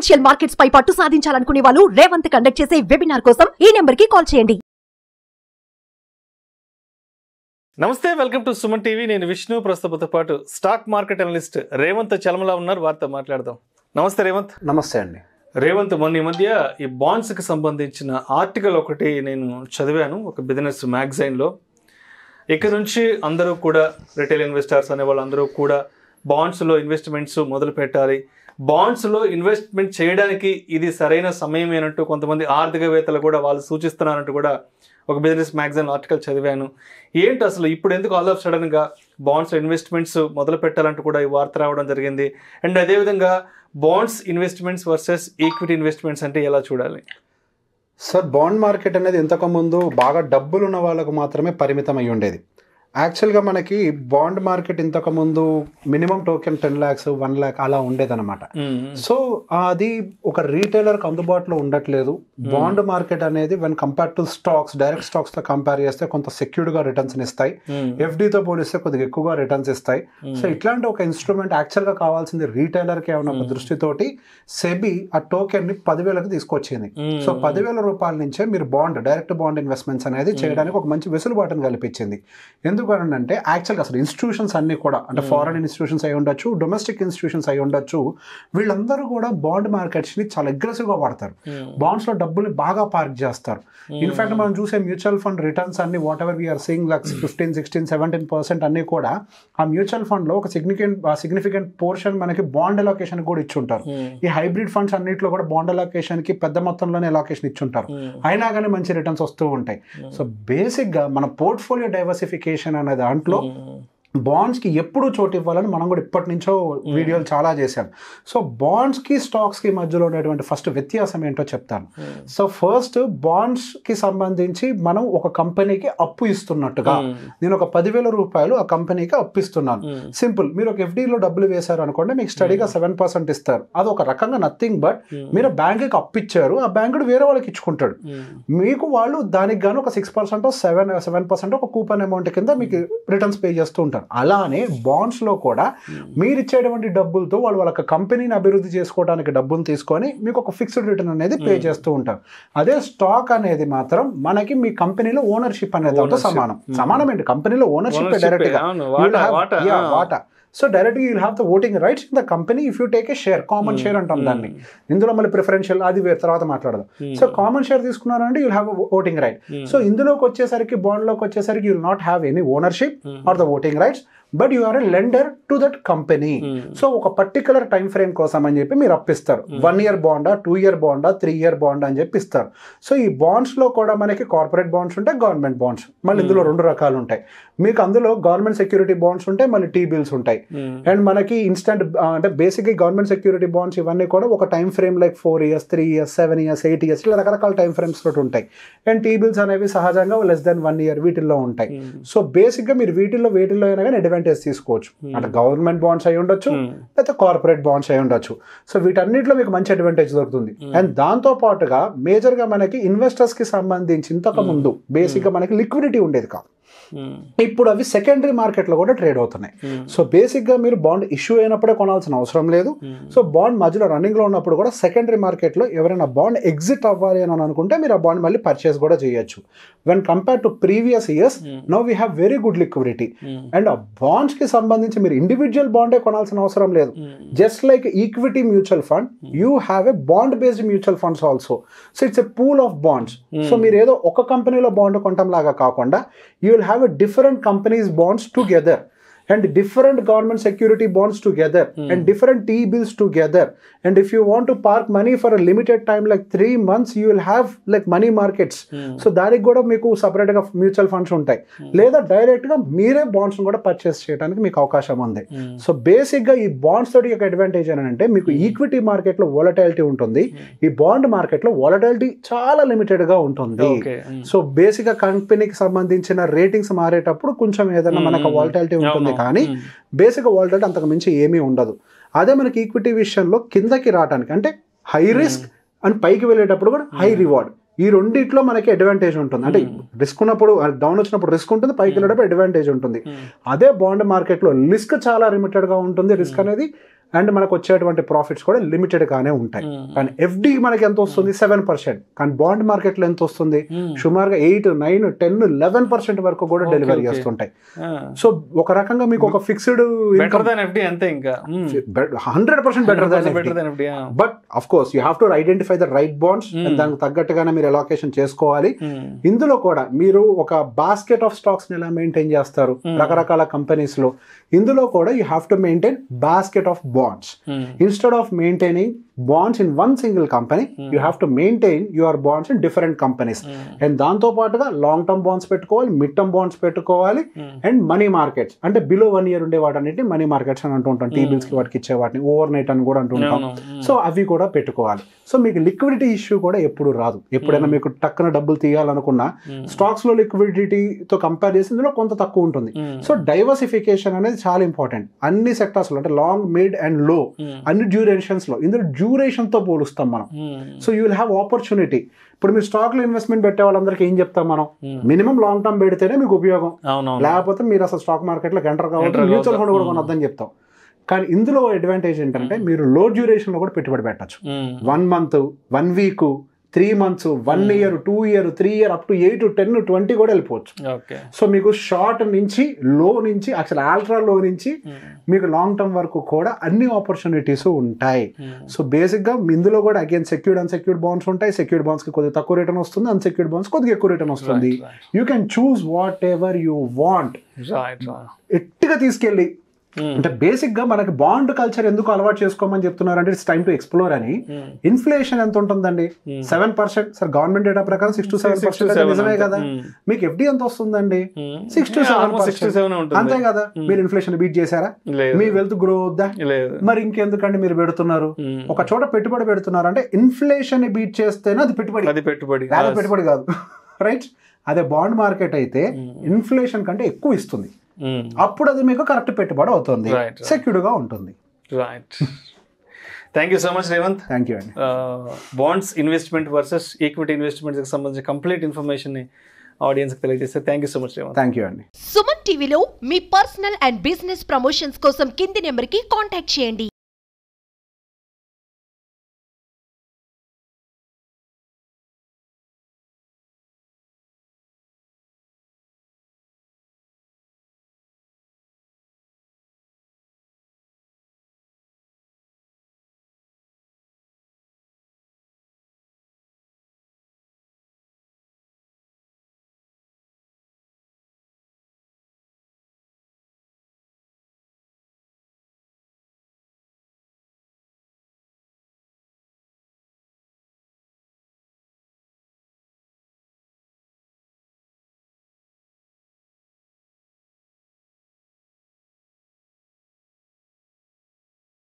Financial markets పై పట్టు సాధించాలనుకునే వాళ్ళు Revanth conduct చేసే వెబినార్ కోసం ఈ నెంబర్ కి కాల్ చేయండి. నమస్తే, వెల్కమ్ టు సుమన్ టీవీ. నేను విష్ణు. ప్రస్తుతంతో పాటు stock market analyst Revanth Chalamala ఉన్నారు. వారితో మాట్లాడదాం. నమస్తే రేవంత్. నమస్తే అండి. రేవంత్, మొన్న ఈ మధ్య ఈ బాండ్స్కి సంబంధించిన ఆర్టికల్ ఒకటి నేను చదివాను ఒక బిజినెస్ మ్యాగజైన్లో. ఇక్కడ నుంచి అందరూ కూడా రిటైల్ ఇన్వెస్టర్స్ అనే వాళ్ళందరూ కూడా బాండ్స్లో ఇన్వెస్ట్మెంట్స్ మొదలు పెట్టాలి, బాండ్స్లో ఇన్వెస్ట్మెంట్ చేయడానికి ఇది సరైన సమయమేనట్టు కొంతమంది ఆర్థికవేత్తలు కూడా వాళ్ళు సూచిస్తున్నారంటూ కూడా ఒక బిజినెస్ మ్యాగజైన్ ఆర్టికల్ చదివాను. ఏంటి అసలు ఇప్పుడు ఎందుకు ఆల్ ఆఫ్ సడన్గా బాండ్స్ ఇన్వెస్ట్మెంట్స్ మొదలు పెట్టాలంటూ కూడా ఈ వార్త రావడం జరిగింది? అండ్ అదేవిధంగా bonds investments versus equity investments అంటే ఎలా చూడాలి? సార్, బాండ్ మార్కెట్ అనేది ఇంతకుముందు బాగా డబ్బులు ఉన్న వాళ్ళకు మాత్రమే పరిమితం అయి ఉండేది. యాక్చువల్గా మనకి బాండ్ మార్కెట్ ఇంతకుముందు మినిమం టోకెన్ 10 lakhs 1 lakh అలా ఉండేదన్నమాట. సో అది ఒక రీటైలర్కి అందుబాటులో ఉండట్లేదు. బాండ్ మార్కెట్ అనేది when compare to stocks, direct స్టాక్స్తో కంపేర్ చేస్తే కొంత సెక్యూర్డ్గా రిటర్న్స్ ఇస్తాయి, ఎఫ్డీతో పోలిస్తే కొద్దిగా ఎక్కువగా రిటర్న్స్ ఇస్తాయి. సో ఇట్లాంటి ఒక ఇన్స్ట్రుమెంట్ యాక్చువల్గా కావాల్సింది రీటైలర్కి ఏమన్నా ఒక దృష్టితోటి సెబీ ఆ టోకెన్ని 10,000కి తీసుకొచ్చింది. సో 10,000 రూపాయల నుంచే మీరు డైరెక్ట్ బాండ్ ఇన్వెస్ట్మెంట్స్ అనేది చేయడానికి ఒక మంచి వెసులుబాటును కల్పించింది. ఎందుకంటే యాక్చువల్గా అసలు ఇన్స్టిట్యూషన్స్ అన్ని కూడా, అంటే ఫారెన్ ఇన్స్టిట్యూషన్స్ అయి ఉండొచ్చు, డొమెస్టిక్ ఇన్స్టిట్యూషన్స్ అయి ఉండొచ్చు, వీళ్ళందరూ కూడా బాండ్ మార్కెట్స్ని చాలా అగ్రెసివ్గా వాడతారు. బాండ్స్లో డబ్బుల్ని బాగా పార్క్ చేస్తారు. ఇన్ఫాక్ట్ మనం చూసే మ్యూచువల్ ఫండ్ రిటర్న్స్ అన్ని whatever we are seeing like 15, 16, 17% అన్ని కూడా ఆ మ్యూచువల్ ఫండ్లో ఒక సిగ్నిఫికెంట్ పోర్షన్ మనకి బాండ్ అలొకేషన్ కూడా ఇచ్చుంటారు. ఈ హైబ్రిడ్ ఫండ్స్ అన్నింటిలో కూడా బాండ్ అలొకేషన్కి పెద్ద మొత్తంలోనే అలొకేషన్ ఇచ్చుంటారు, అయినా కానీ మంచి రిటర్న్స్ వస్తూ ఉంటాయి. సో బేసిక్గా మన పోర్ట్ఫోలియో డైవర్సిఫికేషన్ అనే దాంట్లో బాండ్స్కి ఎప్పుడు చోటు ఇవ్వాలని మనం కూడా ఇప్పటి నుంచో వీడియోలు చాలా చేశాం. సో బాండ్స్కి స్టాక్స్కి మధ్యలో ఉండేటువంటి ఫస్ట్ వ్యత్యాసం ఏంటో చెప్తాను. సో ఫస్ట్ బాండ్స్కి సంబంధించి మనం ఒక కంపెనీకి అప్పు ఇస్తున్నట్టుగా, నేను ఒక 10,000 రూపాయలు ఆ కంపెనీకి అప్పు ఇస్తున్నాను. సింపుల్, మీరు ఒక ఎఫ్డీలో డబ్బులు వేశారు అనుకోండి, మీకు స్టడీగా 7% ఇస్తారు. అది ఒక రకంగా నథింగ్ బట్ మీరు బ్యాంక్కి అప్పు ఇచ్చారు, ఆ బ్యాంకుడు వేరే వాళ్ళకి ఇచ్చుకుంటాడు, మీకు వాళ్ళు దానికి గాను ఒక 6% 7% ఒక కూపన్ అమౌంట్ కింద మీకు రిటర్న్స్ పే చేస్తూ ఉంటారు. అలానే బాండ్స్లో కూడా మీరు ఇచ్చేటువంటి డబ్బులతో వాళ్ళు వాళ్ళ కంపెనీని అభివృద్ధి చేసుకోవడానికి డబ్బులు తీసుకొని మీకు ఒక ఫిక్స్డ్ రిటర్న్ అనేది పే చేస్తూ ఉంటారు. అదే స్టాక్ అనేది మాత్రం మనకి మీ కంపెనీలో ఓనర్షిప్ అనేది సమానం ఏంటి, కంపెనీలో ఓనర్షిప్ డైరెక్ట్గా వాటా. సో డైరెక్ట్గా you'll have the voting rights in the company if you take a share, common share అంటాం దాన్ని. ఇందులో మళ్ళీ ప్రిఫరెన్షియల్ అది వేరే తర్వాత మాట్లాడదాం. సో కామన్ షేర్ తీసుకున్నారంటే you'll have voting right. So ఇందులోకి వచ్చేసరికి, బాండ్లోకి వచ్చేసరికి you'll not have any ownership or the voting rights, but you are a lender to that company. So ఒక పర్టికులర్ టైం ఫ్రేమ్ కోసం అని చెప్పి మీరు అప్పిస్తారు. 1 year బాండా, 2 year బాండా, 3 year బాండా అని చెప్పి ఇస్తారు. సో ఈ బాండ్స్లో కూడా మనకి కార్పొరేట్ బాండ్స్ ఉంటాయి, గవర్నమెంట్ బాండ్స్. మళ్ళీ ఇందులో 2 రకాలు ఉంటాయి. మీకు అందులో గవర్నమెంట్ సెక్యూరిటీ బాండ్స్ ఉంటాయి, మళ్ళీ టీ బిల్స్ ఉంటాయి. అండ్ మనకి ఇన్స్టెంట్ అంటే బేసిక్గా గవర్నమెంట్ సెక్యూరిటీ బాండ్స్ ఇవన్నీ కూడా ఒక time frame like 4 years, 3 years, 7 years, 8 years ఇలా రకరకాల టైం ఫ్రేమ్స్ తోటి ఉంటాయి. అండ్ టీ బిల్స్ అనేవి సహజంగా లెస్ దెన్ 1 year వీటిల్లో ఉంటాయి. సో బేసిక్గా మీరు వేటిల్లో అయినా కానీ అడ్వాంటేజ్ తీసుకోవచ్చు. అంటే గవర్నమెంట్ బాండ్స్ అయి ఉండొచ్చు, లేకపోతే కార్పొరేట్ బాండ్స్ అయి ఉండొచ్చు. సో వీటన్నిటిలో మీకు మంచి అడ్వాంటేజ్ దొరుకుతుంది. అండ్ దాంతో పాటుగా మేజర్గా మనకి ఇన్వెస్టర్స్ కి సంబంధించి ఇంతకు ముందు బేసిక్గా మనకి లిక్విడిటీ ఉండేది కాదు. ఇప్పుడు అవి సెకండరీ మార్కెట్లో కూడా ట్రేడ్ అవుతున్నాయి. సో బేసిక్గా మీరు బాండ్ ఇష్యూ అయినప్పుడే కొనాల్సిన అవసరం లేదు. సో బాండ్ మధ్యలో రన్నింగ్లో ఉన్నప్పుడు కూడా సెకండరీ మార్కెట్లో ఎవరైనా బాండ్ ఎగ్జిట్ అవ్వాలి అని అనుకుంటే మీరు ఆ బాండ్ మళ్ళీ పర్చేస్ కూడా చేయొచ్చు. When compare to previous years now we have very good liquidity. And ఆ బాండ్స్కి సంబంధించి మీరు ఇండివిజువల్ బాండే కొనాల్సిన అవసరం లేదు. Just like equity mutual fund, you have a bond based mutual funds also. So it's a pool of wands. So మీరు ఏదో ఒక కంపెనీలో బాండ్ కొనటం లాగా కాకుండా you will have different companies bonds together and different government security bonds together and different T-bills together. And if you want to park money for a limited time like 3 months, you will have like money markets. So దానికి కూడా మీకు సపరేట్గా mutual funds ఉంటాయి, లేదా డైరెక్ట్గా మీరే bonds కూడా purchase చేయడానికి మీకు అవకాశం ఉంది. సో బేసిక్గా ఈ బాండ్స్ తోటి యొక్క అడ్వాంటేజ్ ఏంటంటే మీకు ఈక్విటీ మార్కెట్లో వాలటాలిటీ ఉంటుంది, ఈ బాండ్ మార్కెట్లో వాలటాలిటీ చాలా లిమిటెడ్గా ఉంటుంది. సో బేసిక్గా కంపెనీకి సంబంధించిన రేటింగ్స్ మారేటప్పుడు కొంచెం ఏదైనా మనకు వాలటాలిటీ ఉంటుంది, కానీ బేసిక్ వాలటాలిటీ అంతకు మించి ఏమీ ఉండదు. అదే మనకి ఈక్విటీ విషయంలో కిందకి రావడానికి అంటే హై రిస్క్ అండ్ పైకి వెళ్ళేటప్పుడు కూడా హై రివార్డ్, ఈ రెండిట్లో మనకి అడ్వాంటేజ్ ఉంటుంది. అంటే రిస్క్ ఉన్నప్పుడు డౌన్ వచ్చినప్పుడు రిస్క్ ఉంటుంది, పైకి వెళ్ళేటప్పుడు అడ్వాంటేజ్ ఉంటుంది. అదే బాండ్ మార్కెట్లో రిస్క్ చాలా లిమిటెడ్గా ఉంటుంది రిస్క్ అనేది, అండ్ మనకు వచ్చేటువంటి ప్రాఫిట్స్ కూడా లిమిటెడ్ గానే ఉంటాయి. కానీ ఎఫ్డి మనకి ఎంత వస్తుంది 7%, కానీ బాండ్ మార్కెట్ లో ఎంత వస్తుంది సుమారుగా 8, 9, 10, 11% వరకు కూడా డెలివరీ చేస్తుంటాయి. సో ఒక రకంగా మీకు ఒక fixed income 100% better than FD. But of course you have to identify the right bonds, దానికి తగ్గట్టుగానే మీరు అలొకేషన్ చేసుకోవాలి. ఇందులో కూడా మీరు ఒక బాస్కెట్ ఆఫ్ స్టాక్స్ ని ఎలా మెయింటైన్ చేస్తారు రకరకాల కంపెనీస్ లో, ఇందులో కూడా you have to maintain basket of wands. Instead of maintaining bonds in one single company, you have to maintain your bonds in different companies. And దాంతో పాటుగా లాంగ్ టర్మ్ బాండ్స్ పెట్టుకోవాలి, మిడ్ టర్మ్ బాండ్స్ పెట్టుకోవాలి, and money markets అంటే below 1 year ఉండే వాటన్నిటి money markets అని అంటుంటాం. Tea bills కి వాటికి ఇచ్చే వాటిని ఓవర్ నైట్ అని కూడా అంటుంటాం. సో అవి కూడా పెట్టుకోవాలి. సో మీకు లిక్విడిటీ ఇష్యూ కూడా ఎప్పుడు రాదు. ఎప్పుడైనా మీకు టక్కున డబ్బులు తీయాలనుకున్నా స్టాక్స్ లో లిక్విడిటీతో కంపేర్ చేసి ఇందులో కొంత తక్కువ ఉంటుంది. సో డైవర్సిఫికేషన్ అనేది చాలా ఇంపార్టెంట్ అన్ని సెక్టార్స్ లో, అంటే లాంగ్, మిడ్ అండ్ లో అన్ని డ్యూరేషన్స్ లో. ఇందులో డ్యూరేషన్ తో పోలుస్తాం మనం. So you will have opportunity. ఇప్పుడు మీరు స్టాక్ లో ఇన్వెస్ట్మెంట్ పెట్టే వాళ్ళందరికీ ఏం చెప్తాం మనం, మినిమం లాంగ్ టర్మ్ పెడితేనే మీకు ఉపయోగం, లేకపోతే మీరు అసలు స్టాక్ మార్కెట్ లో ఎంటర్ కావాలి, మ్యూచువల్ ఫండ్ కూడా కొనొద్దని చెప్తాం. కానీ ఇందులో అడ్వాంటేజ్ ఏంటంటే మీరు లో డ్యూరేషన్ లో కూడా పెట్టుబడి పెట్టచ్చు. 1 month, 1 week, 3 months, 1 year, 2 year, 3 year, up to 8, 10, 20 కూడా వెళ్ళిపోవచ్చు. సో మీకు షార్ట్ నుంచి, లో నుంచి, అసలు ఆల్ట్రా లో నుంచి మీకు లాంగ్ టర్మ్ వరకు కూడా అన్ని ఆపర్చునిటీస్ ఉంటాయి. సో బేసిక్ గా ఇందులో కూడా అగైన్ సెక్యూర్డ్, అన్సెక్యూర్డ్ బాండ్స్ ఉంటాయి. సెక్యూర్డ్ బాండ్స్ కి కొద్దిగా తక్కువ రిటర్న్ వస్తుంది, అన్సెక్యూర్డ్ బాండ్స్ కొద్దిగా ఎక్కువ రిటర్న్ వస్తుంది. You can choose whatever you want. ఎట్టిగా తీసుకెళ్ళి అంటే బేసిక్ గా మనకి బాండ్ కల్చర్ ఎందుకు అలవాటు చేసుకోమని చెప్తున్నారంటే ఇట్స్ టైమ్ టు ఎక్స్ప్లోర్ అని. ఇన్ఫ్లేషన్ ఎంత ఉంటుందండి? 7%. సార్ గవర్నమెంట్ డేటా ప్రకారం 6 to 7% నిజమే కదా. మీకు ఎఫ్డి ఎంత వస్తుందండి? 6 to 7%. అంతే కదా. మీరు ఇన్ఫ్లేషన్ బీట్ చేశారా? మీ వెల్త్ గ్రో అవుద్దా? మరి ఇంకెందుకండి మీరు పెడుతున్నారు? ఒక చోట పెట్టుబడి పెడుతున్నారు అంటే ఇన్ఫ్లేషన్ బీట్ చేస్తేనే అది పెట్టుబడి కాదు, రైట్? అదే బాండ్ మార్కెట్ అయితే ఇన్ఫ్లేషన్ కంటే ఎక్కువ ఇస్తుంది, అప్పుడు అది మీకు కరెక్ట్ పెట్టుబడి అవుతుంది, సెక్యూర్డ్ గా ఉంటుంది. Right. Thank you so much Revanth. Thank you అండి. బాండ్స్ ఇన్వెస్ట్మెంట్ వర్సెస్ ఈక్విటీ ఇన్వెస్ట్మెంట్కి సంబంధించి కంప్లీట్ ఇన్ఫర్మేషన్ ని ఆడియన్స్ కి తెలియజేస్తారు. Thank you so much Revanth. Thank you అండి. సుమన్ టీవీలో మీ పర్సనల్ అండ్ బిజినెస్ ప్రమోషన్స్ కోసం కింది నెంబర్ కి కాంటాక్ట్ చేయండి.